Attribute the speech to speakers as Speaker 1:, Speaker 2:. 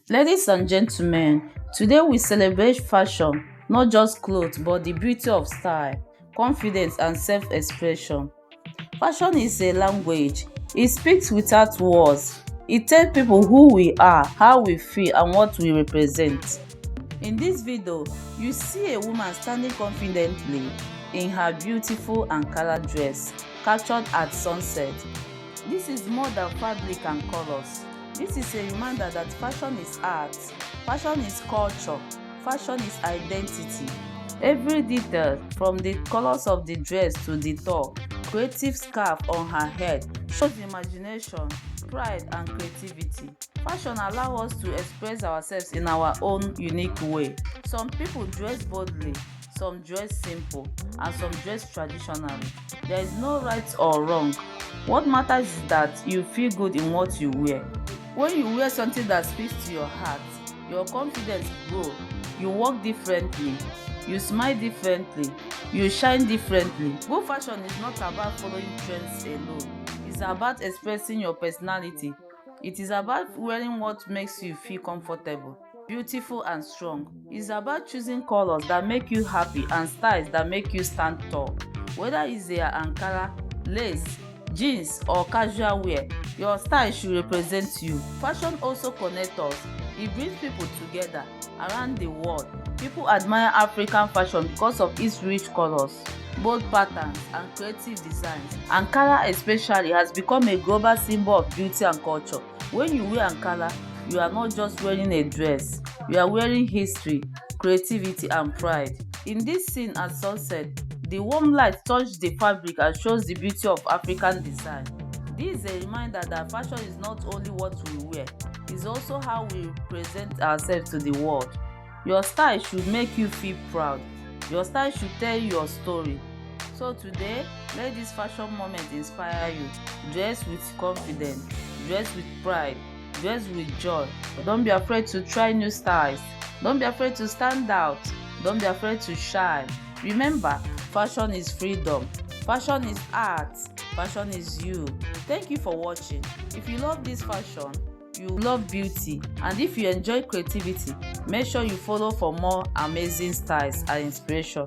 Speaker 1: Ladies and gentlemen, today we celebrate fashion, not just clothes but the beauty of style, confidence and self-expression. Fashion is a language. It speaks without words. It tells people who we are, how we feel and what we represent. In this video, you see a woman standing confidently in her beautiful Ankara dress, captured at sunset. This is more than fabric and colors. This is a reminder that fashion is art, fashion is culture, fashion is identity. Every detail, from the colors of the dress to the top, creative scarf on her head, shows imagination, pride and creativity. Fashion allows us to express ourselves in our own unique way. Some people dress boldly, some dress simple, and some dress traditionally. There is no right or wrong. What matters is that you feel good in what you wear. When you wear something that speaks to your heart, your confidence grows, you walk differently, you smile differently, you shine differently. Good fashion is not about following trends alone. It's about expressing your personality. It is about wearing what makes you feel comfortable, beautiful and strong. It's about choosing colors that make you happy and styles that make you stand tall. Whether it's a Ankara, lace, jeans or casual wear, your style should represent you. Fashion also connects us. It brings people together around the world. People admire African fashion because of its rich colors, bold patterns and creative designs. Ankara especially has become a global symbol of beauty and culture. When you wear Ankara, you are not just wearing a dress, you are wearing history, creativity and pride. In this scene at sunset, the warm light touches the fabric and shows the beauty of African design. This is a reminder that fashion is not only what we wear, it's also how we present ourselves to the world. Your style should make you feel proud. Your style should tell your story. So today, let this fashion moment inspire you. Dress with confidence, dress with pride, dress with joy. Don't be afraid to try new styles. Don't be afraid to stand out. Don't be afraid to shine. Remember, fashion is freedom. Fashion is art. Fashion is you. Thank you for watching. If you love this fashion, you love beauty, and if you enjoy creativity, make sure you follow for more amazing styles and inspiration.